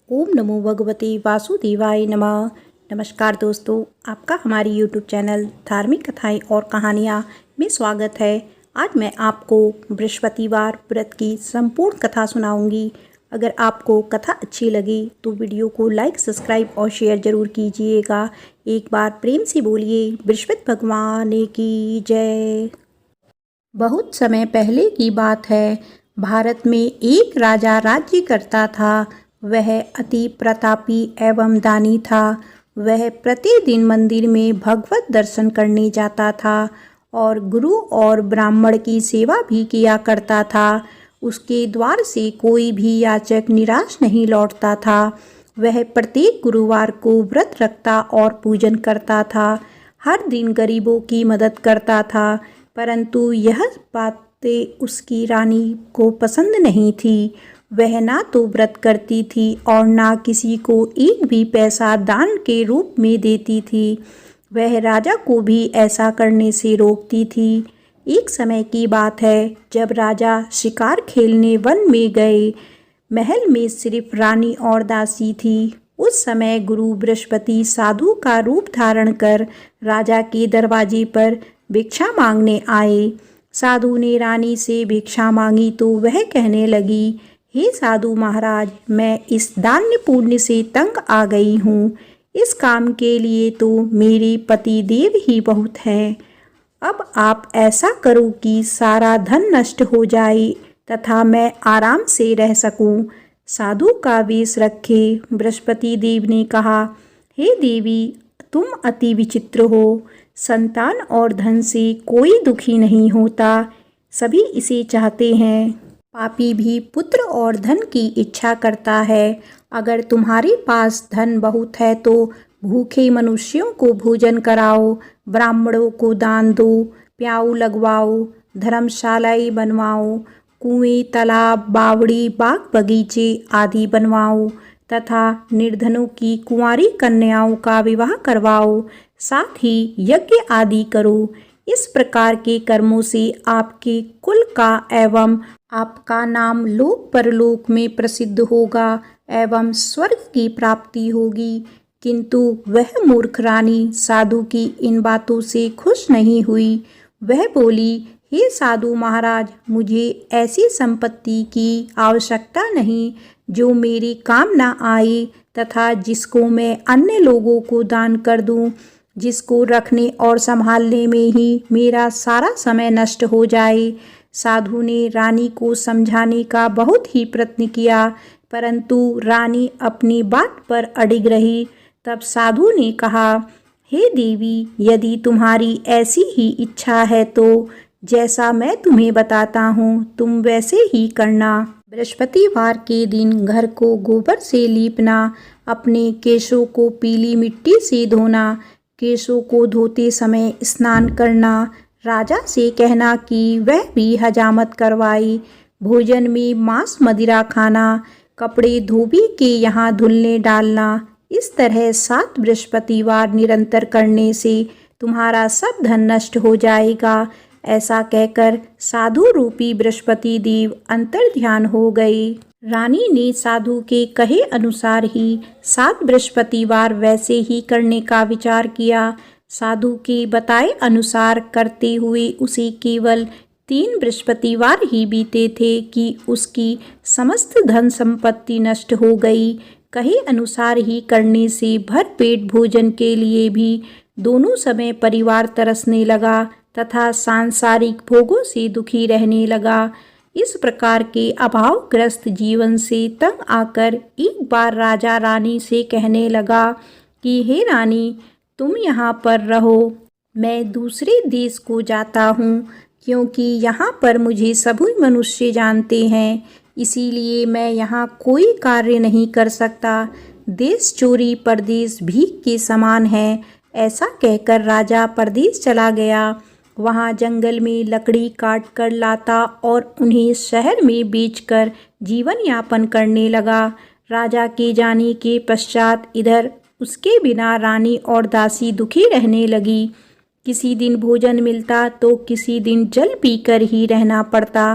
ओम नमो भगवते वासुदेवाय नमः। नमस्कार दोस्तों, आपका हमारी यूट्यूब चैनल धार्मिक कथाएं और कहानियां में स्वागत है। आज मैं आपको बृहस्पतिवार व्रत की संपूर्ण कथा सुनाऊंगी। अगर आपको कथा अच्छी लगी तो वीडियो को लाइक, सब्सक्राइब और शेयर ज़रूर कीजिएगा। एक बार प्रेम से बोलिए बृहस्पति भगवान की जय। बहुत समय पहले की बात है। भारत में एक राजा राज्य करता था। वह अति प्रतापी एवं दानी था। वह प्रतिदिन मंदिर में भगवत दर्शन करने जाता था और गुरु और ब्राह्मण की सेवा भी किया करता था। उसके द्वार से कोई भी याचक निराश नहीं लौटता था। वह प्रत्येक गुरुवार को व्रत रखता और पूजन करता था। हर दिन गरीबों की मदद करता था, परंतु यह बातें उसकी रानी को पसंद नहीं थी। वह ना तो व्रत करती थी और ना किसी को एक भी पैसा दान के रूप में देती थी। वह राजा को भी ऐसा करने से रोकती थी। एक समय की बात है, जब राजा शिकार खेलने वन में गए। महल में सिर्फ रानी और दासी थी। उस समय गुरु बृहस्पति साधु का रूप धारण कर राजा के दरवाजे पर भिक्षा मांगने आए। साधु ने रानी से भिक्षा मांगी तो वह कहने लगी, हे साधु महाराज, मैं इस दान्य पुण्य से तंग आ गई हूँ। इस काम के लिए तो मेरे पति देव ही बहुत हैं। अब आप ऐसा करो कि सारा धन नष्ट हो जाए तथा मैं आराम से रह सकूं। साधु का वेश रखे बृहस्पति देव ने कहा, हे देवी, तुम अति विचित्र हो। संतान और धन से कोई दुखी नहीं होता, सभी इसे चाहते हैं। पापी भी पुत्र और धन की इच्छा करता है। अगर तुम्हारे पास धन बहुत है तो भूखे मनुष्यों को भोजन कराओ, ब्राह्मणों को दान दो, प्याऊ लगवाओ, धर्मशालाएं बनवाओ, कुएं, तालाब, बावड़ी, बाग बगीचे आदि बनवाओ तथा निर्धनों की कुंवारी कन्याओं का विवाह करवाओ। साथ ही यज्ञ आदि करो। इस प्रकार के कर्मों से आपके कुल का एवं आपका नाम लोक परलोक में प्रसिद्ध होगा एवं स्वर्ग की प्राप्ति होगी। किंतु वह मूर्ख रानी साधु की इन बातों से खुश नहीं हुई। वह बोली, हे साधु महाराज, मुझे ऐसी संपत्ति की आवश्यकता नहीं जो मेरी काम न आए तथा जिसको मैं अन्य लोगों को दान कर दूं, जिसको रखने और संभालने में ही मेरा सारा समय नष्ट हो जाए। साधु ने रानी को समझाने का बहुत ही प्रयत्न किया, परंतु रानी अपनी बात पर अडिग रही। तब साधु ने कहा, हे देवी, यदि तुम्हारी ऐसी ही इच्छा है तो जैसा मैं तुम्हें बताता हूँ तुम वैसे ही करना। बृहस्पतिवार के दिन घर को गोबर से लीपना, अपने केशों को पीली मिट्टी से धोना, केशों को धोते समय स्नान करना, राजा से कहना कि वह भी हजामत करवाए, भोजन में मांस मदिरा खाना, कपड़े धोबी के यहाँ धुलने डालना। इस तरह 7 बृहस्पतिवार निरंतर करने से तुम्हारा सब धन नष्ट हो जाएगा। ऐसा कहकर साधु रूपी बृहस्पति देव अंतर्ध्यान हो गए। रानी ने साधु के कहे अनुसार ही 7 बृहस्पतिवार वैसे ही करने का विचार किया। साधु के बताए अनुसार करते हुए उसे केवल 3 बृहस्पतिवार ही बीते थे कि उसकी समस्त धन संपत्ति नष्ट हो गई। कहे अनुसार ही करने से भरपेट भोजन के लिए भी दोनों समय परिवार तरसने लगा तथा सांसारिक भोगों से दुखी रहने लगा। इस प्रकार के अभावग्रस्त जीवन से तंग आकर एक बार राजा रानी से कहने लगा कि हे रानी, तुम यहाँ पर रहो, मैं दूसरे देश को जाता हूँ, क्योंकि यहाँ पर मुझे सभी मनुष्य जानते हैं, इसीलिए मैं यहाँ कोई कार्य नहीं कर सकता। देश चोरी परदेश भीख के समान है। ऐसा कहकर राजा परदेश चला गया। वहाँ जंगल में लकड़ी काट कर लाता और उन्हें शहर में बेचकर जीवन यापन करने लगा। राजा के जाने के पश्चात इधर उसके बिना रानी और दासी दुखी रहने लगी। किसी दिन भोजन मिलता तो किसी दिन जल पीकर ही रहना पड़ता।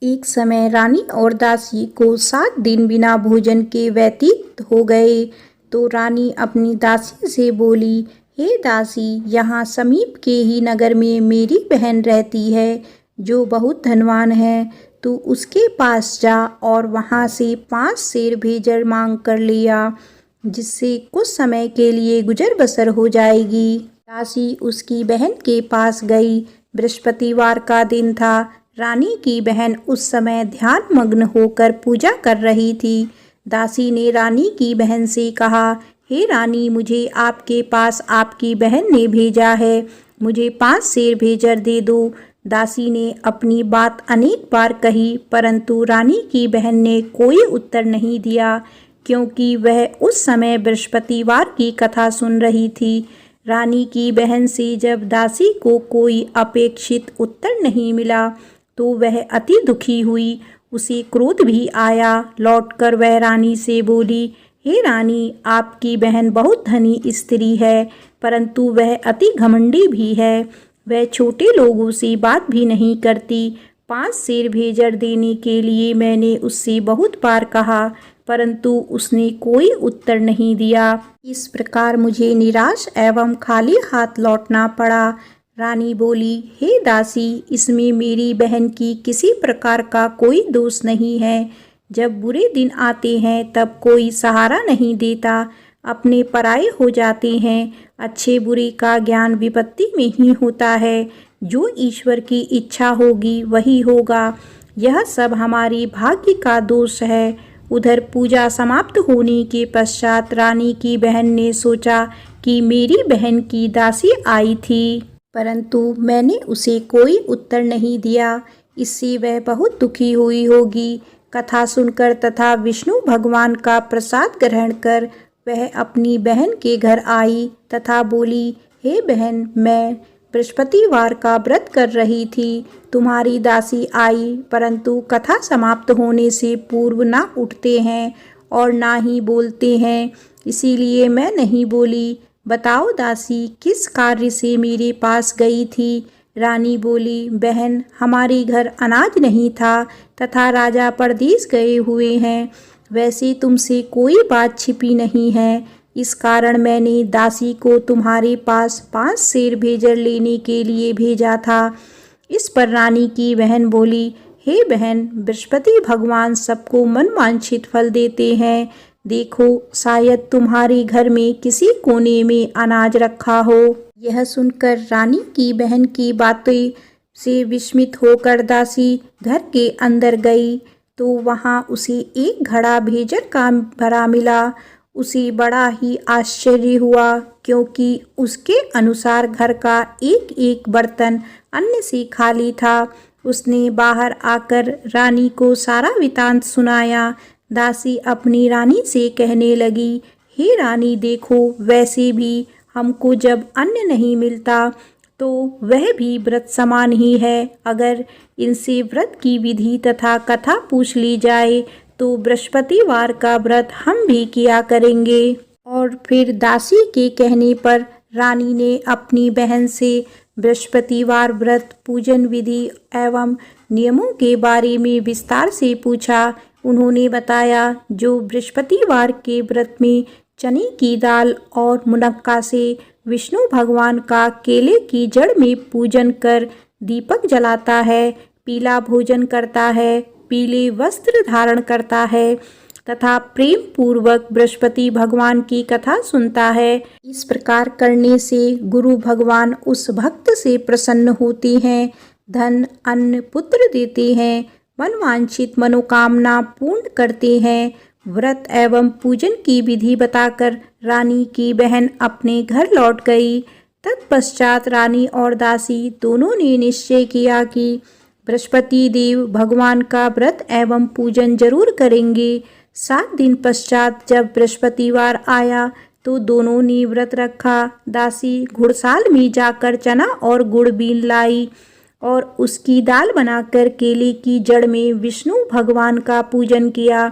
एक समय रानी और दासी को 7 दिन बिना भोजन के व्यतीत हो गए। तो रानी अपनी दासी से बोली, हे दासी, यहाँ समीप के ही नगर में मेरी बहन रहती है जो बहुत धनवान है। तू उसके पास जा और वहाँ से 5 सेर भेजर मांग कर लिया, जिससे कुछ समय के लिए गुजर बसर हो जाएगी। दासी उसकी बहन के पास गई। बृहस्पतिवार का दिन था। रानी की बहन उस समय ध्यान मग्न होकर पूजा कर रही थी। दासी ने रानी की बहन से कहा, हे रानी, मुझे आपके पास आपकी बहन ने भेजा है, मुझे 5 सेर भेजर दे दो। दासी ने अपनी बात अनेक बार कही, परंतु रानी की बहन ने कोई उत्तर नहीं दिया, क्योंकि वह उस समय बृहस्पतिवार की कथा सुन रही थी। रानी की बहन से जब दासी को कोई अपेक्षित उत्तर नहीं मिला तो वह अति दुखी हुई। उसे क्रोध भी आया। लौटकर वह रानी से बोली, हे रानी, आपकी बहन बहुत धनी स्त्री है, परंतु वह अति घमंडी भी है। वह छोटे लोगों से बात भी नहीं करती। 5 सेर भेजर देने के लिए मैंने उससे बहुत बार कहा, परंतु उसने कोई उत्तर नहीं दिया। इस प्रकार मुझे निराश एवं खाली हाथ लौटना पड़ा। रानी बोली, हे दासी, इसमें मेरी बहन की किसी प्रकार का कोई दोष नहीं है। जब बुरे दिन आते हैं तब कोई सहारा नहीं देता, अपने पराये हो जाते हैं। अच्छे बुरे का ज्ञान विपत्ति में ही होता है। जो ईश्वर की इच्छा होगी वही होगा। यह सब हमारी भाग्य का दोष है। उधर पूजा समाप्त होने के पश्चात रानी की बहन ने सोचा कि मेरी बहन की दासी आई थी, परंतु मैंने उसे कोई उत्तर नहीं दिया। इससे वह बहुत दुखी हुई होगी। कथा सुनकर तथा विष्णु भगवान का प्रसाद ग्रहण कर वह अपनी बहन के घर आई तथा बोली, हे बहन, मैं बृहस्पतिवार का व्रत कर रही थी। तुम्हारी दासी आई, परंतु कथा समाप्त होने से पूर्व ना उठते हैं और ना ही बोलते हैं, इसीलिए मैं नहीं बोली। बताओ दासी, किस कार्य से मेरे पास गई थी? रानी बोली, बहन, हमारे घर अनाज नहीं था तथा राजा परदेश गए हुए हैं। वैसे तुमसे कोई बात छिपी नहीं है, इस कारण मैंने दासी को तुम्हारे पास 5 सेर भेजर लेने के लिए भेजा था। इस पर रानी की बहन बोली, हे बहन, बृहस्पति भगवान सबको मनवांछित फल देते हैं। देखो, शायद तुम्हारे घर में किसी कोने में अनाज रखा हो। यह सुनकर रानी की बहन की बातें से विस्मित होकर दासी घर के अंदर गई तो वहां उसे एक घड़ा भेजर का भरा मिला। उसे बड़ा ही आश्चर्य हुआ, क्योंकि उसके अनुसार घर का एक एक बर्तन अन्न से खाली था। उसने बाहर आकर रानी को सारा वृतांत सुनाया। दासी अपनी रानी से कहने लगी, हे रानी, देखो, वैसे भी हमको जब अन्न नहीं मिलता तो वह भी व्रत समान ही है। अगर इनसे व्रत की विधि तथा कथा पूछ ली जाए तो बृहस्पतिवार का व्रत हम भी किया करेंगे। और फिर दासी के कहने पर रानी ने अपनी बहन से बृहस्पतिवार व्रत पूजन विधि एवं नियमों के बारे में विस्तार से पूछा। उन्होंने बताया, जो बृहस्पतिवार के व्रत में चने की दाल और मुनक्का से विष्णु भगवान का केले की जड़ में पूजन कर दीपक जलाता है, पीला भोजन करता है, पीले वस्त्र धारण करता है तथा प्रेम पूर्वक बृहस्पति भगवान की कथा सुनता है, इस प्रकार करने से गुरु भगवान उस भक्त से प्रसन्न होते हैं, धन, अन्न, पुत्र देते हैं, मनवांछित मनोकामना पूर्ण करते हैं। व्रत एवं पूजन की विधि बताकर रानी की बहन अपने घर लौट गई। तत्पश्चात रानी और दासी दोनों ने निश्चय किया कि बृहस्पति देव भगवान का व्रत एवं पूजन जरूर करेंगे। 7 दिन पश्चात जब बृहस्पतिवार आया तो दोनों ने व्रत रखा। दासी घुड़साल में जाकर चना और गुड़ बीन लाई और उसकी दाल बनाकर केले की जड़ में विष्णु भगवान का पूजन किया।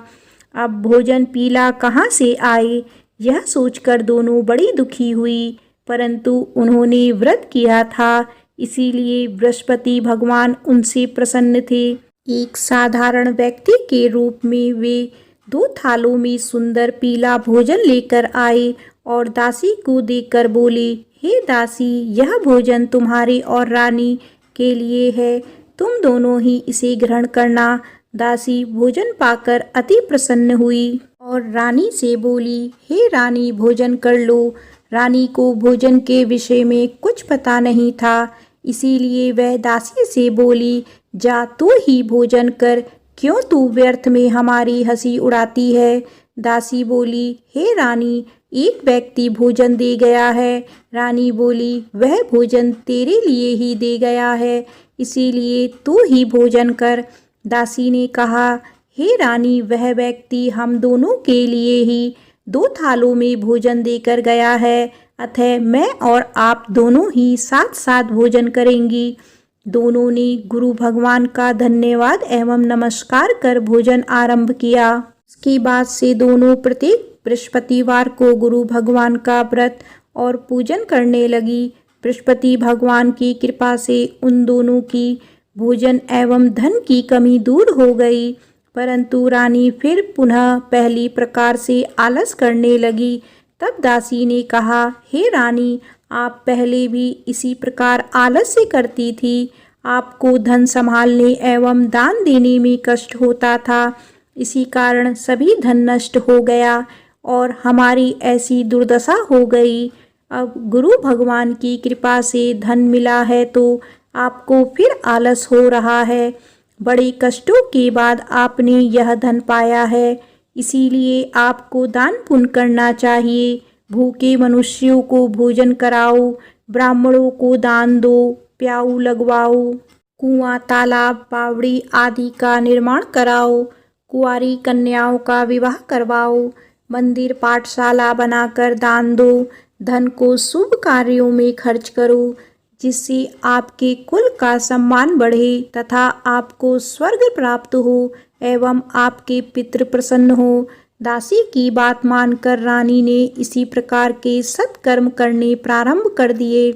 अब भोजन पीला कहाँ से आए, यह सोचकर दोनों बड़ी दुखी हुई, परंतु उन्होंने व्रत किया था, इसीलिए बृहस्पति भगवान उनसे प्रसन्न थे। एक साधारण व्यक्ति के रूप में वे 2 थालों में सुंदर पीला भोजन लेकर आए और दासी को देकर बोले, हे दासी, यह भोजन तुम्हारे और रानी के लिए है, तुम दोनों ही इसे ग्रहण करना। दासी भोजन पाकर अति प्रसन्न हुई और रानी से बोली, हे रानी, भोजन कर लो। रानी को भोजन के विषय में कुछ पता नहीं था, इसीलिए वह दासी से बोली, जा तू ही भोजन कर, क्यों तू व्यर्थ में हमारी हंसी उड़ाती है। दासी बोली, हे रानी, एक व्यक्ति भोजन दे गया है। रानी बोली, वह भोजन तेरे लिए ही दे गया है, इसीलिए तू ही भोजन कर। दासी ने कहा, हे रानी, वह व्यक्ति हम दोनों के लिए ही 2 थालों में भोजन देकर गया है, अतः मैं और आप दोनों ही साथ साथ भोजन करेंगी। दोनों ने गुरु भगवान का धन्यवाद एवं नमस्कार कर भोजन आरंभ किया। इसके बाद से दोनों प्रत्येक बृहस्पतिवार को गुरु भगवान का व्रत और पूजन करने लगी। बृहस्पति भगवान की कृपा से उन दोनों की भोजन एवं धन की कमी दूर हो गई, परंतु रानी फिर पुनः पहली प्रकार से आलस करने लगी। तब दासी ने कहा, हे रानी, आप पहले भी इसी प्रकार आलस्य करती थी। आपको धन संभालने एवं दान देने में कष्ट होता था, इसी कारण सभी धन नष्ट हो गया और हमारी ऐसी दुर्दशा हो गई। अब गुरु भगवान की कृपा से धन मिला है तो आपको फिर आलस हो रहा है। बड़े कष्टों के बाद आपने यह धन पाया है, इसीलिए आपको दान पुण्य करना चाहिए। भूखे मनुष्यों को भोजन कराओ, ब्राह्मणों को दान दो, प्याऊ लगवाओ, कुआं, तालाब, बावड़ी आदि का निर्माण कराओ, कुंवारी कन्याओं का विवाह करवाओ, मंदिर पाठशाला बनाकर दान दो, धन को शुभ कार्यों में खर्च करो, जिससे आपके कुल का सम्मान बढ़े तथा आपको स्वर्ग प्राप्त हो एवं आपके पितृ प्रसन्न हो। दासी की बात मानकर रानी ने इसी प्रकार के सत्कर्म करने प्रारंभ कर दिए।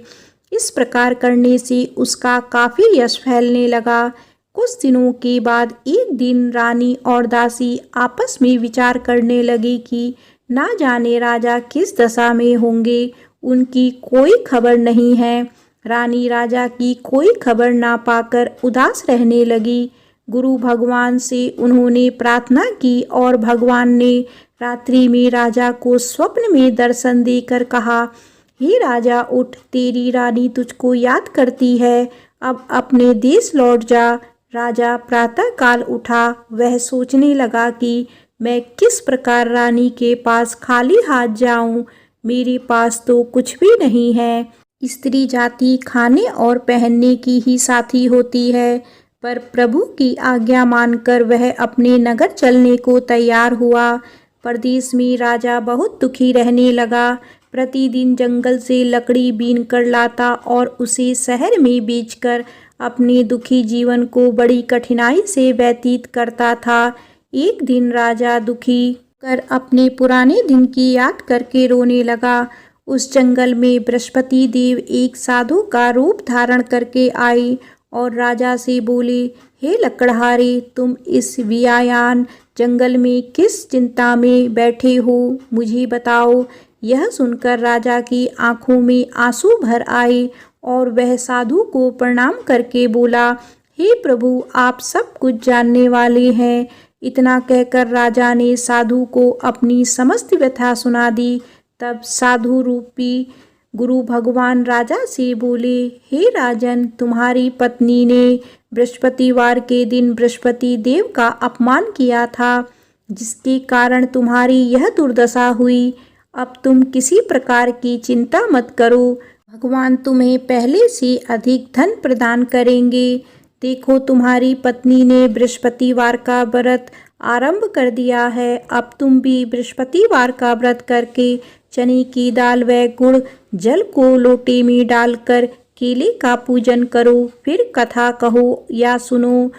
इस प्रकार करने से उसका काफी यश फैलने लगा। कुछ दिनों के बाद एक दिन रानी और दासी आपस में विचार करने लगी कि ना जाने राजा किस दशा में होंगे, उनकी कोई खबर नहीं है। रानी राजा की कोई खबर ना पाकर उदास रहने लगी। गुरु भगवान से उन्होंने प्रार्थना की और भगवान ने रात्रि में राजा को स्वप्न में दर्शन देकर कहा, हे राजा, उठ, तेरी रानी तुझको याद करती है, अब अपने देश लौट जा। राजा प्रातःकाल उठा। वह सोचने लगा कि मैं किस प्रकार रानी के पास खाली हाथ जाऊं, मेरे पास तो कुछ भी नहीं है। स्त्री जाति खाने और पहनने की ही साथी होती है, पर प्रभु की आज्ञा मानकर वह अपने नगर चलने को तैयार हुआ। परदेश में राजा बहुत दुखी रहने लगा। प्रतिदिन जंगल से लकड़ी बीन कर लाता और उसे शहर में बेचकर अपने दुखी जीवन को बड़ी कठिनाई से व्यतीत करता था। एक दिन राजा दुखी कर अपने पुराने दिन की याद करके रोने लगा। उस जंगल में बृहस्पति देव एक साधु का रूप धारण करके आए और राजा से बोले, हे लकड़हारे, तुम इस वियायान जंगल में किस चिंता में बैठे हो, मुझे बताओ। यह सुनकर राजा की आंखों में आंसू भर आए और वह साधु को प्रणाम करके बोला, हे प्रभु, आप सब कुछ जानने वाले हैं। इतना कहकर राजा ने साधु को अपनी समस्त व्यथा सुना दी। तब साधु रूपी गुरु भगवान राजा से बोले, हे राजन, तुम्हारी पत्नी ने बृहस्पतिवार के दिन बृहस्पति देव का अपमान किया था, जिसके कारण तुम्हारी यह दुर्दशा हुई। अब तुम किसी प्रकार की चिंता मत करो, भगवान तुम्हें पहले से अधिक धन प्रदान करेंगे। देखो, तुम्हारी पत्नी ने बृहस्पतिवार का व्रत आरंभ कर दिया है। अब तुम भी बृहस्पतिवार का व्रत करके चने की दाल व गुड़ जल को लोटे में डालकर केले का पूजन करो, फिर कथा कहो या सुनो।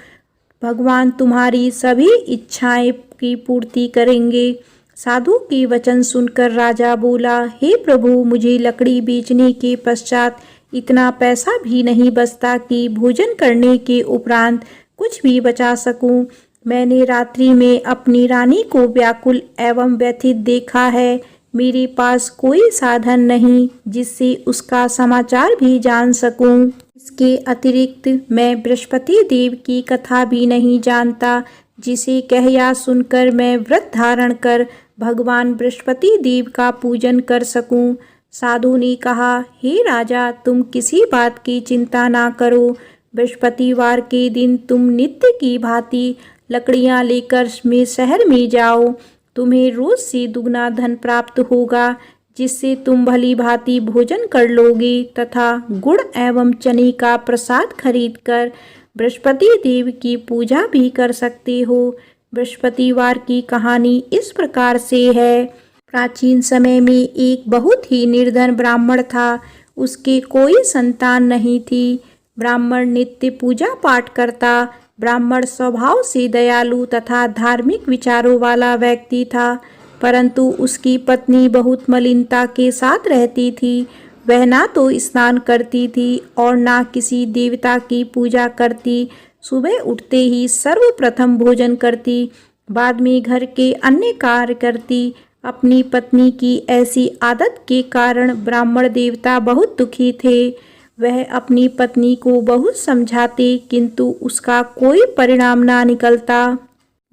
भगवान तुम्हारी सभी इच्छाएं की पूर्ति करेंगे। साधु के वचन सुनकर राजा बोला, हे प्रभु, मुझे लकड़ी बेचने के पश्चात इतना पैसा भी नहीं बचता कि भोजन करने के उपरांत कुछ भी बचा सकूं। मैंने रात्रि में अपनी रानी को व्याकुल एवं व्यथित देखा है। मेरे पास कोई साधन नहीं जिससे उसका समाचार भी जान सकूं। इसके अतिरिक्त मैं बृहस्पति देव की कथा भी नहीं जानता, जिसे कह या सुनकर मैं व्रत धारण कर भगवान बृहस्पति देव का पूजन कर सकूं। साधु ने कहा, हे राजा, तुम किसी बात की चिंता ना करो। बृहस्पतिवार के दिन तुम नित्य की भांति लकड़ियां लेकर शहर में जाओ। तुम्हें रोज से दुगना धन प्राप्त होगा, जिससे तुम भली भांति भोजन कर लोगे तथा गुड़ एवं चने का प्रसाद खरीदकर बृहस्पति देव की पूजा भी कर सकते हो। बृहस्पतिवार की कहानी इस प्रकार से है। प्राचीन समय में एक बहुत ही निर्धन ब्राह्मण था। उसके कोई संतान नहीं थी। ब्राह्मण नित्य पूजा पाठ करता। ब्राह्मण स्वभाव से दयालु तथा धार्मिक विचारों वाला व्यक्ति था, परंतु उसकी पत्नी बहुत मलिनता के साथ रहती थी। वह ना तो स्नान करती थी और ना किसी देवता की पूजा करती। सुबह उठते ही सर्वप्रथम भोजन करती, बाद में घर के अन्य कार्य करती। अपनी पत्नी की ऐसी आदत के कारण ब्राह्मण देवता बहुत दुखी थे। वह अपनी पत्नी को बहुत समझाते, किंतु उसका कोई परिणाम ना निकलता।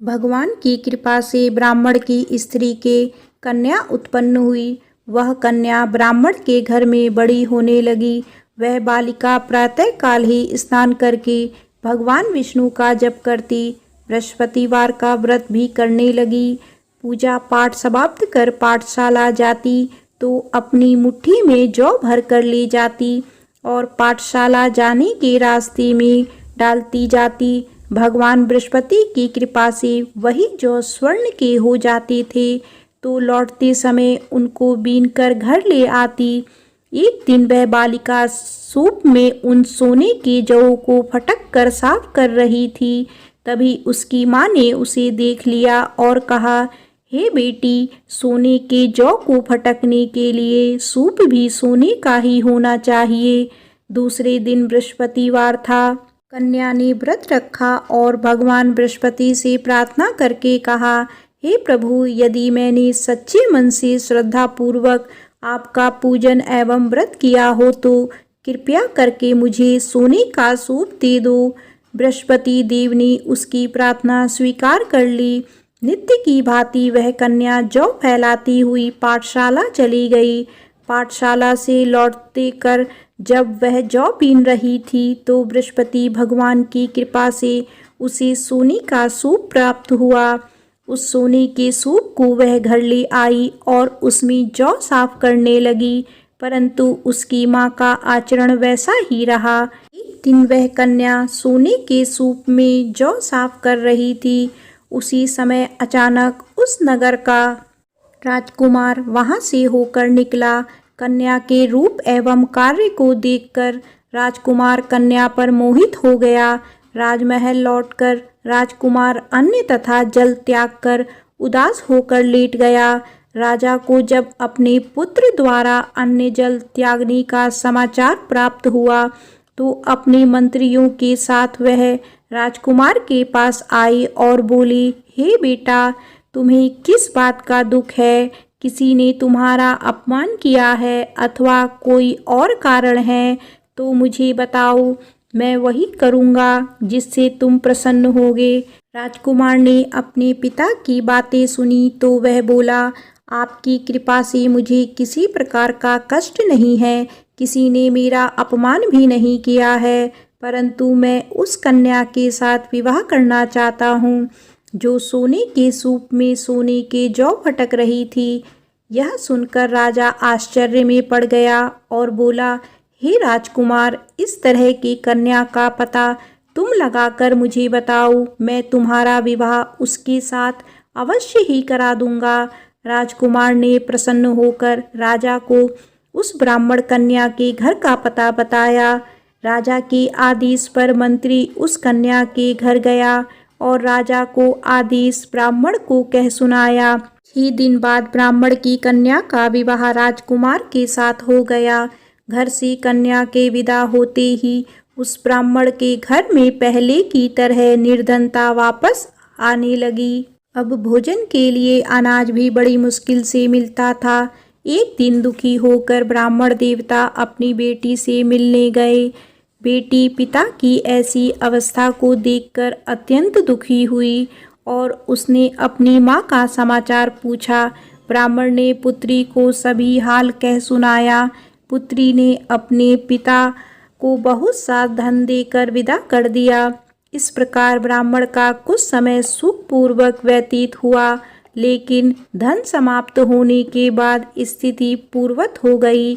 भगवान की कृपा से ब्राह्मण की स्त्री के कन्या उत्पन्न हुई। वह कन्या ब्राह्मण के घर में बड़ी होने लगी। वह बालिका प्रातः काल ही स्नान करके भगवान विष्णु का जप करती, बृहस्पतिवार का व्रत भी करने लगी। पूजा पाठ समाप्त कर पाठशाला जाती तो अपनी मुट्ठी में जौ भर कर ले जाती और पाठशाला जाने के रास्ते में डालती जाती। भगवान बृहस्पति की कृपा से वही जौ स्वर्ण के हो जाते थे, तो लौटते समय उनको बीनकर घर ले आती। एक दिन वह बालिका सूप में उन सोने के जौ को फटक कर साफ कर रही थी। तभी उसकी माँ ने उसे देख लिया और कहा, हे बेटी, सोने के जौ को फटकने के लिए सूप भी सोने का ही होना चाहिए। दूसरे दिन बृहस्पतिवार था। कन्या ने व्रत रखा और भगवान बृहस्पति से प्रार्थना करके कहा, हे प्रभु, यदि मैंने सच्चे मन से श्रद्धा पूर्वक आपका पूजन एवं व्रत किया हो तो कृपया करके मुझे सोने का सूप दे दो। बृहस्पति देव ने उसकी प्रार्थना स्वीकार कर ली। नित्य की भांति वह कन्या जौ फैलाती हुई पाठशाला चली गई। पाठशाला से लौटते कर जब वह जौ बीन रही थी तो बृहस्पति भगवान की कृपा से उसे सोने का सूप प्राप्त हुआ। उस सोने के सूप को वह घर ले आई और उसमें जौ साफ करने लगी, परंतु उसकी माँ का आचरण वैसा ही रहा। एक दिन वह कन्या सोने के सूप में जौ साफ कर रही थी। उसी समय अचानक उस नगर का राजकुमार वहां से होकर निकला। कन्या के रूप एवं कार्य को देखकर राजकुमार कन्या पर मोहित हो गया। राजमहल लौटकर राजकुमार अन्न तथा जल त्याग कर उदास होकर लेट गया। राजा को जब अपने पुत्र द्वारा अन्न जल त्यागने का समाचार प्राप्त हुआ तो अपने मंत्रियों के साथ वह राजकुमार के पास आई और बोली, हे बेटा, तुम्हें किस बात का दुख है? किसी ने तुम्हारा अपमान किया है अथवा कोई और कारण है तो मुझे बताओ, मैं वही करूँगा जिससे तुम प्रसन्न होगे। राजकुमार ने अपने पिता की बातें सुनी तो वह बोला, आपकी कृपा से मुझे किसी प्रकार का कष्ट नहीं है। किसी ने मेरा अपमान भी नहीं किया है, परंतु मैं उस कन्या के साथ विवाह करना चाहता हूँ जो सोने के सूप में सोने के जौ फटक रही थी। यह सुनकर राजा आश्चर्य में पड़ गया और बोला, हे राजकुमार, इस तरह की कन्या का पता तुम लगाकर मुझे बताओ, मैं तुम्हारा विवाह उसके साथ अवश्य ही करा दूंगा। राजकुमार ने प्रसन्न होकर राजा को उस ब्राह्मण कन्या के घर का पता बताया। राजा के आदेश पर मंत्री उस कन्या के घर गया और राजा को आदेश ब्राह्मण को कह सुनाया। 6 दिन बाद ब्राह्मण की कन्या का विवाह राजकुमार के साथ हो गया। घर से कन्या के विदा होते ही उस ब्राह्मण के घर में पहले की तरह निर्धनता वापस आने लगी। अब भोजन के लिए अनाज भी बड़ी मुश्किल से मिलता था। एक दिन दुखी होकर ब्राह्मण देवता अपनी बेटी से मिलने गए। बेटी पिता की ऐसी अवस्था को देखकर अत्यंत दुखी हुई और उसने अपनी माँ का समाचार पूछा। ब्राह्मण ने पुत्री को सभी हाल कह सुनाया। पुत्री ने अपने पिता को बहुत सा धन देकर विदा कर दिया। इस प्रकार ब्राह्मण का कुछ समय सुखपूर्वक व्यतीत हुआ, लेकिन धन समाप्त होने के बाद स्थिति पूर्ववत हो गई।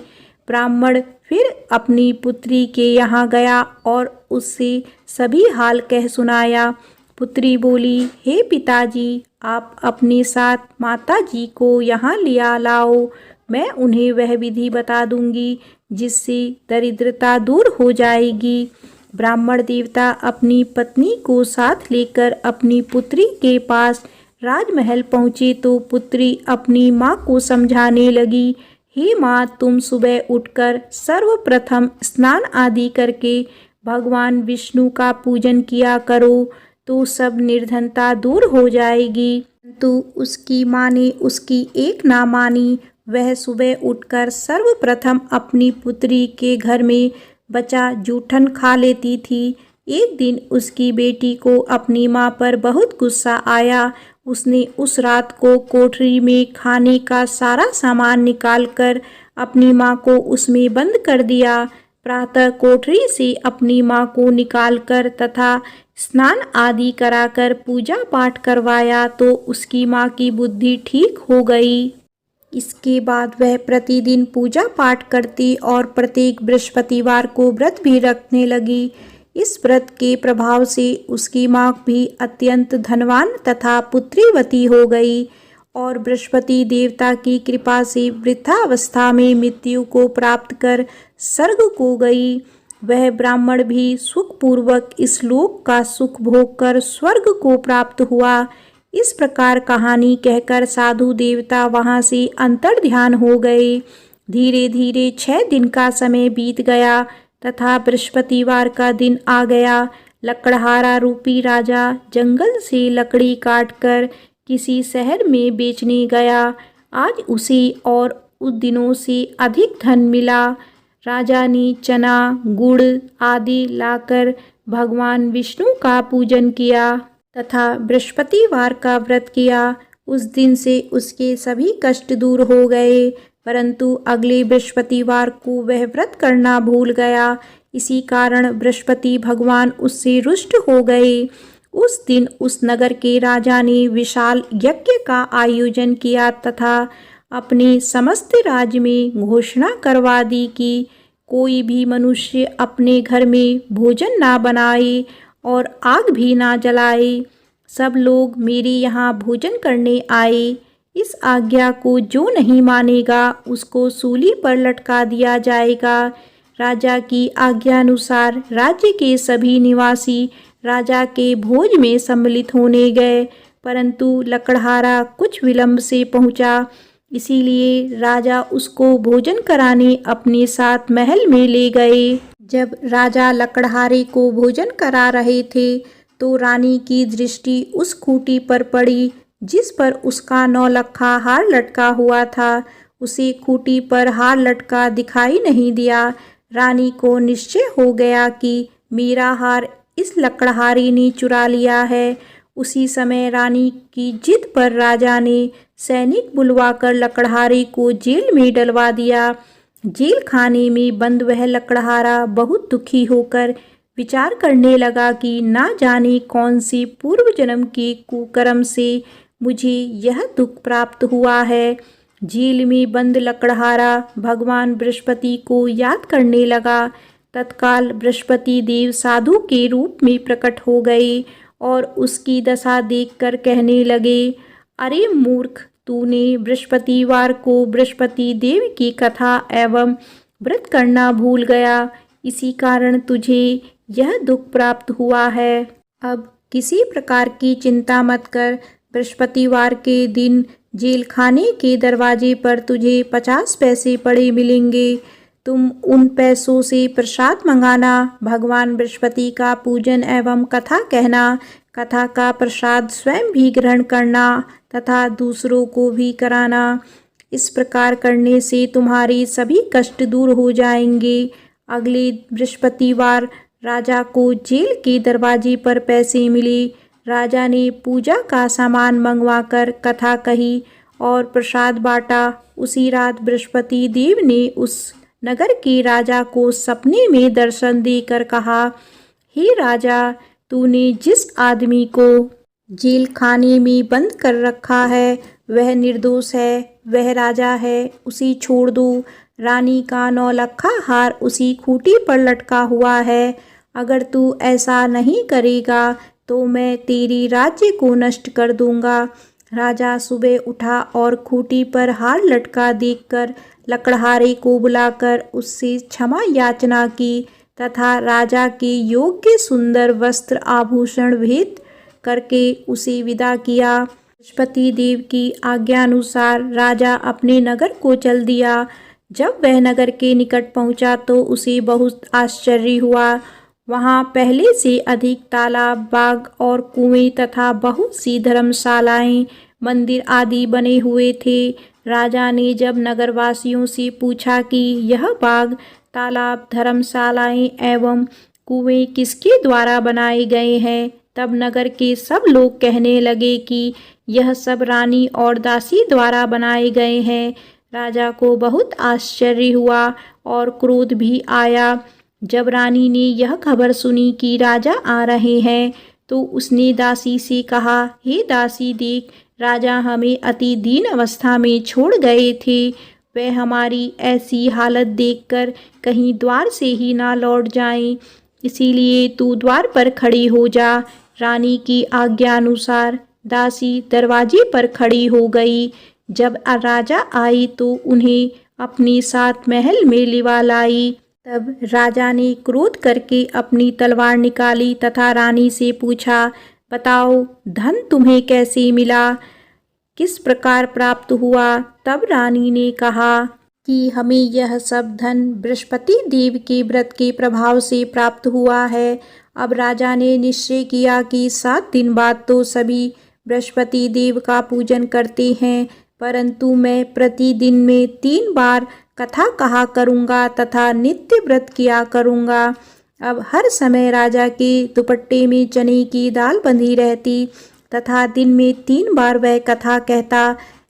ब्राह्मण फिर अपनी पुत्री के यहाँ गया और उससे सभी हाल कह सुनाया। पुत्री बोली, हे पिताजी, आप अपने साथ माताजी को यहाँ लिया लाओ। मैं उन्हें वह विधि बता दूंगी जिससे दरिद्रता दूर हो जाएगी। ब्राह्मण देवता अपनी पत्नी को साथ लेकर अपनी पुत्री के पास राजमहल पहुँचे तो पुत्री अपनी माँ को समझाने लगी, हे माँ, तुम सुबह उठकर सर्वप्रथम स्नान आदि करके भगवान विष्णु का पूजन किया करो तो सब निर्धनता दूर हो जाएगी। तो उसकी माँ ने उसकी एक ना मानी। वह सुबह उठकर सर्वप्रथम अपनी पुत्री के घर में बचा जूठन खा लेती थी। एक दिन उसकी बेटी को अपनी माँ पर बहुत गुस्सा आया। उसने उस रात को कोठरी में खाने का सारा सामान निकालकर अपनी माँ को उसमें बंद कर दिया। प्रातः कोठरी से अपनी माँ को निकालकर तथा स्नान आदि कराकर पूजा पाठ करवाया तो उसकी माँ की बुद्धि ठीक हो गई। इसके बाद वह प्रतिदिन पूजा पाठ करती और प्रत्येक बृहस्पतिवार को व्रत भी रखने लगी। इस व्रत के प्रभाव से उसकी माँ भी अत्यंत धनवान तथा पुत्रीवती हो गई और बृहस्पति देवता की कृपा से वृद्धावस्था में मृत्यु को प्राप्त कर स्वर्ग को गई। वह ब्राह्मण भी सुखपूर्वक इस लोक का सुख भोग कर स्वर्ग को प्राप्त हुआ। इस प्रकार कहानी कहकर साधु देवता वहाँ से अंतर्ध्यान हो गए। धीरे धीरे 6 दिन का समय बीत गया तथा बृहस्पतिवार का दिन आ गया। लकड़हारा रूपी राजा जंगल से लकड़ी काटकर किसी शहर में बेचने गया। आज उसे और उस दिनों से अधिक धन मिला। राजा ने चना, गुड़ आदि लाकर भगवान विष्णु का पूजन किया तथा बृहस्पतिवार का व्रत किया। उस दिन से उसके सभी कष्ट दूर हो गए, परंतु अगले बृहस्पतिवार को वह व्रत करना भूल गया। इसी कारण बृहस्पति भगवान उससे रुष्ट हो गए। उस दिन उस नगर के राजा ने विशाल यज्ञ का आयोजन किया तथा अपने समस्त राज्य में घोषणा करवा दी कि कोई भी मनुष्य अपने घर में भोजन ना बनाए और आग भी ना जलाए। सब लोग मेरे यहाँ भोजन करने आए। इस आज्ञा को जो नहीं मानेगा उसको सूली पर लटका दिया जाएगा। राजा की आज्ञानुसार राज्य के सभी निवासी राजा के भोज में सम्मिलित होने गए, परंतु लकड़हारा कुछ विलंब से पहुंचा। इसीलिए राजा उसको भोजन कराने अपने साथ महल में ले गए। जब राजा लकड़हारे को भोजन करा रहे थे तो रानी की दृष्टि उस खूंटी पर पड़ी जिस पर उसका 9 लक्खा हार लटका हुआ था। उसे खूंटी पर हार लटका दिखाई नहीं दिया। रानी को निश्चय हो गया कि मेरा हार इस लकड़हारे ने चुरा लिया है। उसी समय रानी की जिद पर राजा ने सैनिक बुलवाकर लकड़हारे को जेल में डलवा दिया। जेल खाने में बंद वह लकड़हारा बहुत दुखी होकर विचार करने लगा कि ना जाने कौन सी पूर्व जन्म के कुकर्म से मुझे यह दुख प्राप्त हुआ है। जेल में बंद लकड़हारा भगवान बृहस्पति को याद करने लगा। तत्काल बृहस्पति देव साधु के रूप में प्रकट हो गए और उसकी दशा देखकर कहने लगे, अरे मूर्ख, तूने बृहस्पतिवार को बृहस्पति देव की कथा एवं व्रत करना भूल गया, इसी कारण तुझे यह दुख प्राप्त हुआ है। अब किसी प्रकार की चिंता मत कर। बृहस्पतिवार के दिन जेल खाने के दरवाजे पर तुझे 50 पैसे पड़े मिलेंगे। तुम उन पैसों से प्रसाद मंगाना, भगवान बृहस्पति का पूजन एवं कथा कहना, कथा का प्रसाद स्वयं भी ग्रहण करना तथा दूसरों को भी कराना। इस प्रकार करने से तुम्हारे सभी कष्ट दूर हो जाएंगे। अगले बृहस्पतिवार राजा को जेल के दरवाजे पर पैसे मिले। राजा ने पूजा का सामान मंगवाकर कथा कही और प्रसाद बांटा। उसी रात बृहस्पति देव ने उस नगर के राजा को सपने में दर्शन देकर कहा, हे राजा, तूने जिस आदमी को जेल खाने में बंद कर रखा है वह निर्दोष है, वह राजा है, उसे छोड़ दो। रानी का नौलखा हार उसी खूंटी पर लटका हुआ है। अगर तू ऐसा नहीं करेगा तो मैं तेरी राज्य को नष्ट कर दूंगा। राजा सुबह उठा और खूंटी पर हार लटका देखकर लकड़हारे को बुलाकर उससे क्षमा याचना की तथा राजा के योग्य सुंदर वस्त्र आभूषण भेंट करके उसे विदा किया। बृहस्पति देव की आज्ञा अनुसार राजा अपने नगर को चल दिया। जब वह नगर के निकट पहुंचा तो उसे बहुत आश्चर्य हुआ। वहां पहले से अधिक तालाब, बाग और कुएं तथा बहुत सी धर्मशालाएं, मंदिर आदि बने हुए थे। राजा ने जब नगरवासियों से पूछा कि यह बाग, तालाब, धर्मशालाएं एवं कुएं किसके द्वारा बनाए गए हैं, तब नगर के सब लोग कहने लगे कि यह सब रानी और दासी द्वारा बनाए गए हैं। राजा को बहुत आश्चर्य हुआ और क्रोध भी आया। जब रानी ने यह खबर सुनी कि राजा आ रहे हैं तो उसने दासी से कहा, हे दासी, देख, राजा हमें अति दीन अवस्था में छोड़ गए थे। वे हमारी ऐसी हालत देखकर कहीं द्वार से ही ना लौट जाएं, इसीलिए तू द्वार पर खड़ी हो जा। रानी की आज्ञा अनुसार दासी दरवाजे पर खड़ी हो गई। जब राजा आई तो उन्हें अपने साथ महल में लिवा लाई। तब राजा ने क्रोध करके अपनी तलवार निकाली तथा रानी से पूछा, बताओ, धन तुम्हें कैसे मिला, किस प्रकार प्राप्त हुआ? तब रानी ने कहा कि हमें यह सब धन बृहस्पति देव के व्रत के प्रभाव से प्राप्त हुआ है। अब राजा ने निश्चय किया कि 7 दिन बाद तो सभी बृहस्पति देव का पूजन करते हैं, परंतु मैं प्रतिदिन में 3 बार कथा कहा करूँगा तथा नित्य व्रत किया करूँगा। अब हर समय राजा के दुपट्टे में चने की दाल बंधी रहती तथा दिन में 3 बार वह कथा कहता।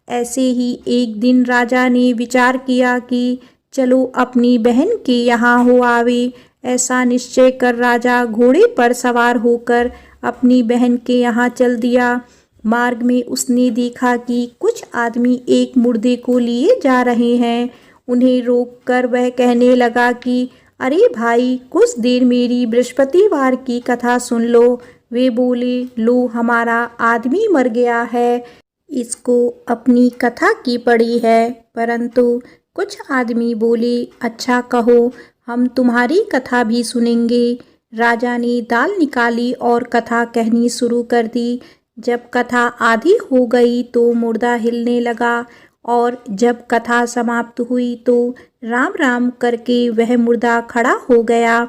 ऐसे ही एक दिन राजा ने विचार किया कि चलो अपनी बहन के यहाँ हो आवे। ऐसा निश्चय कर राजा घोड़े पर सवार होकर अपनी बहन के यहाँ चल दिया। मार्ग में उसने देखा कि कुछ आदमी एक मुर्दे को लिए जा रहे हैं। उन्हें रोककर वह कहने लगा कि अरे भाई, कुछ देर मेरी बृहस्पतिवार की कथा सुन लो। वे बोले, लो, हमारा आदमी मर गया है, इसको अपनी कथा की पड़ी है। परंतु कुछ आदमी बोले, अच्छा कहो, हम तुम्हारी कथा भी सुनेंगे। राजा ने दाल निकाली और कथा कहनी शुरू कर दी। जब कथा आधी हो गई तो मुर्दा हिलने लगा और जब कथा समाप्त हुई तो राम राम करके वह मुर्दा खड़ा हो गया।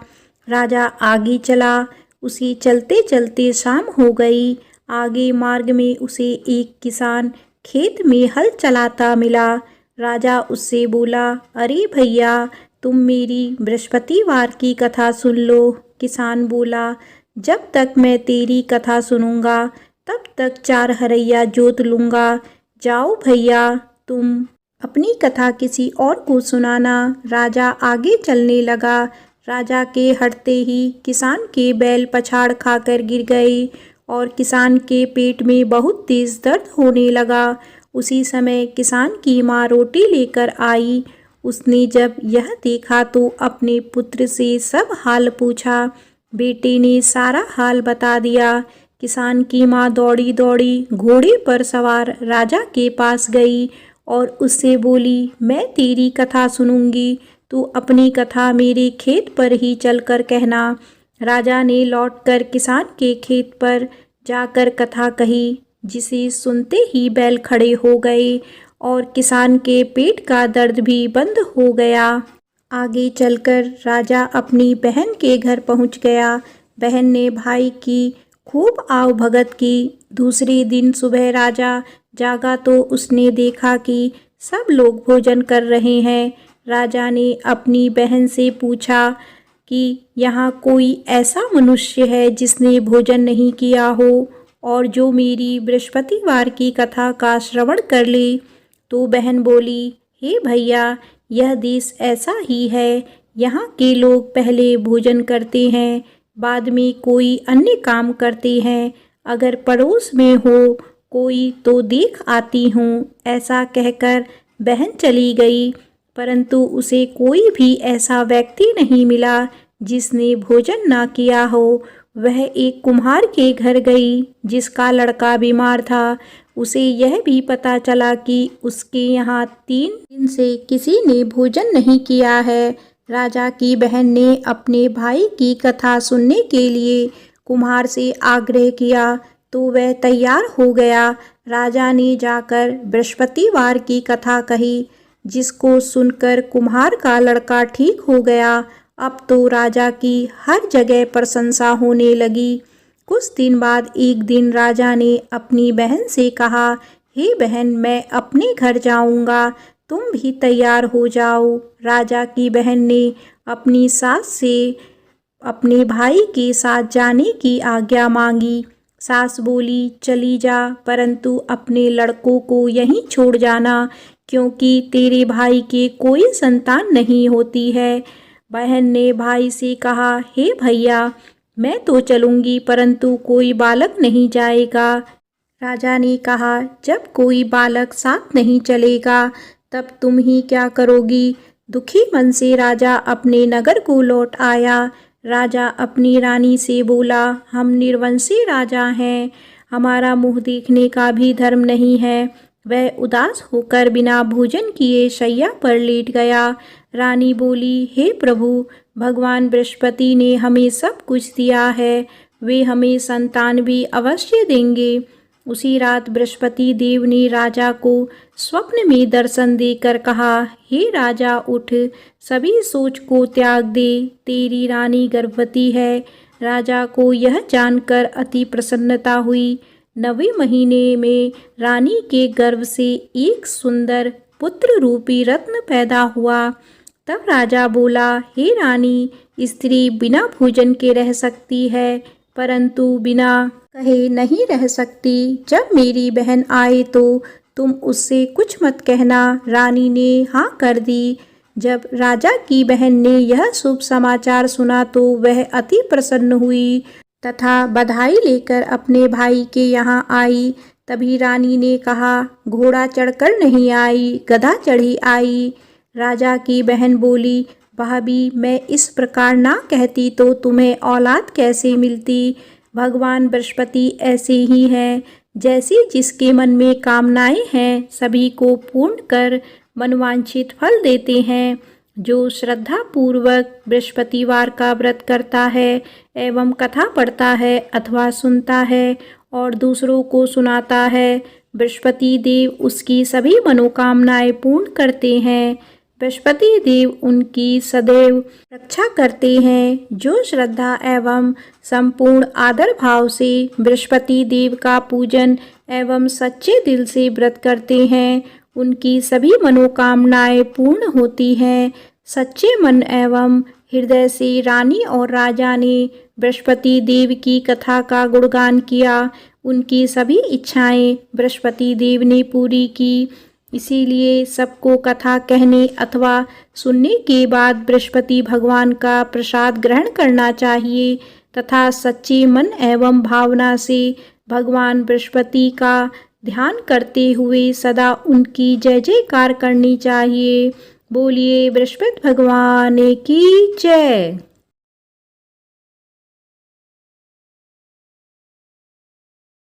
राजा आगे चला। उसे चलते चलते शाम हो गई। आगे मार्ग में उसे एक किसान खेत में हल चलाता मिला। राजा उससे बोला, अरे भैया, तुम मेरी बृहस्पतिवार की कथा सुन लो। किसान बोला, जब तक मैं तेरी कथा सुनूंगा तब तक 4 हरैया जोत लूँगा। जाओ भैया, तुम अपनी कथा किसी और को सुनाना। राजा आगे चलने लगा। राजा के हटते ही किसान के बैल पछाड़ खाकर गिर गए और किसान के पेट में बहुत तेज दर्द होने लगा। उसी समय किसान की माँ रोटी लेकर आई। उसने जब यह देखा तो अपने पुत्र से सब हाल पूछा। बेटे ने सारा हाल बता दिया। किसान की माँ दौड़ी दौड़ी घोड़े पर सवार राजा के पास गई और उससे बोली, मैं तेरी कथा सुनूंगी, तू अपनी कथा मेरे खेत पर ही चलकर कहना। राजा ने लौटकर किसान के खेत पर जाकर कथा कही, जिसे सुनते ही बैल खड़े हो गए और किसान के पेट का दर्द भी बंद हो गया। आगे चलकर राजा अपनी बहन के घर पहुंच गया। बहन ने भाई की खूब आवभगत की। दूसरे दिन सुबह राजा जागा तो उसने देखा कि सब लोग भोजन कर रहे हैं। राजा ने अपनी बहन से पूछा कि यहाँ कोई ऐसा मनुष्य है जिसने भोजन नहीं किया हो और जो मेरी बृहस्पतिवार की कथा का श्रवण कर ले। तो बहन बोली, हे भैया, यह देश ऐसा ही है। यहाँ के लोग पहले भोजन करते हैं, बाद में कोई अन्य काम करते हैं। अगर पड़ोस में हो कोई तो देख आती हूँ। ऐसा कहकर बहन चली गई, परंतु उसे कोई भी ऐसा व्यक्ति नहीं मिला जिसने भोजन ना किया हो। वह एक कुम्हार के घर गई जिसका लड़का बीमार था। उसे यह भी पता चला कि उसके यहाँ 3 दिन से किसी ने भोजन नहीं किया है। राजा की बहन ने अपने भाई की कथा सुनने के लिए कुम्हार से आग्रह किया तो वह तैयार हो गया। राजा ने जाकर बृहस्पतिवार की कथा कही, जिसको सुनकर कुम्हार का लड़का ठीक हो गया। अब तो राजा की हर जगह प्रशंसा होने लगी। कुछ दिन बाद एक दिन राजा ने अपनी बहन से कहा, हे बहन, मैं अपने घर जाऊंगा, तुम भी तैयार हो जाओ। राजा की बहन ने अपनी सास से अपने भाई के साथ जाने की आज्ञा मांगी। सास बोली, चली जा, परंतु अपने लड़कों को यहीं छोड़ जाना, क्योंकि तेरे भाई के कोई संतान नहीं होती है। बहन ने भाई से कहा, हे भैया, मैं तो चलूंगी, परंतु कोई बालक नहीं जाएगा। राजा ने कहा, जब कोई बालक साथ नहीं चलेगा तब तुम ही क्या करोगी। दुखी मन से राजा अपने नगर को लौट आया। राजा अपनी रानी से बोला, हम निर्वंशी राजा हैं, हमारा मुँह देखने का भी धर्म नहीं है। वह उदास होकर बिना भोजन किए शैया पर लेट गया। रानी बोली, हे प्रभु, भगवान बृहस्पति ने हमें सब कुछ दिया है, वे हमें संतान भी अवश्य देंगे। उसी रात बृहस्पति देव ने राजा को स्वप्न में दर्शन देकर कहा, हे राजा, उठ, सभी सोच को त्याग दे, तेरी रानी गर्भवती है। राजा को यह जानकर अति प्रसन्नता हुई। 9वें महीने में रानी के गर्भ से एक सुंदर पुत्र रूपी रत्न पैदा हुआ। तब राजा बोला, हे रानी, स्त्री बिना भोजन के रह सकती है, परंतु बिना कहे नहीं रह सकती। जब मेरी बहन आए तो तुम उससे कुछ मत कहना। रानी ने हाँ कर दी। जब राजा की बहन ने यह शुभ समाचार सुना तो वह अति प्रसन्न हुई तथा बधाई लेकर अपने भाई के यहाँ आई। तभी रानी ने कहा, घोड़ा चढ़कर नहीं आई, गधा चढ़ी आई। राजा की बहन बोली, भाभी, मैं इस प्रकार ना कहती तो तुम्हें औलाद कैसे मिलती। भगवान बृहस्पति ऐसे ही हैं, जैसे जिसके मन में कामनाएं हैं सभी को पूर्ण कर मनवांछित फल देते हैं। जो श्रद्धा पूर्वक बृहस्पतिवार का व्रत करता है एवं कथा पढ़ता है अथवा सुनता है और दूसरों को सुनाता है, बृहस्पति देव उसकी सभी मनोकामनाएं पूर्ण करते हैं। बृहस्पति देव उनकी सदैव रक्षा करते हैं। जो श्रद्धा एवं संपूर्ण आदर भाव से बृहस्पति देव का पूजन एवं सच्चे दिल से व्रत करते हैं, उनकी सभी मनोकामनाएं पूर्ण होती हैं। सच्चे मन एवं हृदय से रानी और राजा ने बृहस्पति देव की कथा का गुणगान किया। उनकी सभी इच्छाएं बृहस्पति देव ने पूरी की। इसीलिए सबको कथा कहने अथवा सुनने के बाद बृहस्पति भगवान का प्रसाद ग्रहण करना चाहिए तथा सच्चे मन एवं भावना से भगवान बृहस्पति का ध्यान करते हुए सदा उनकी जय जयकार करनी चाहिए। बोलिए बृहस्पति भगवान की जय।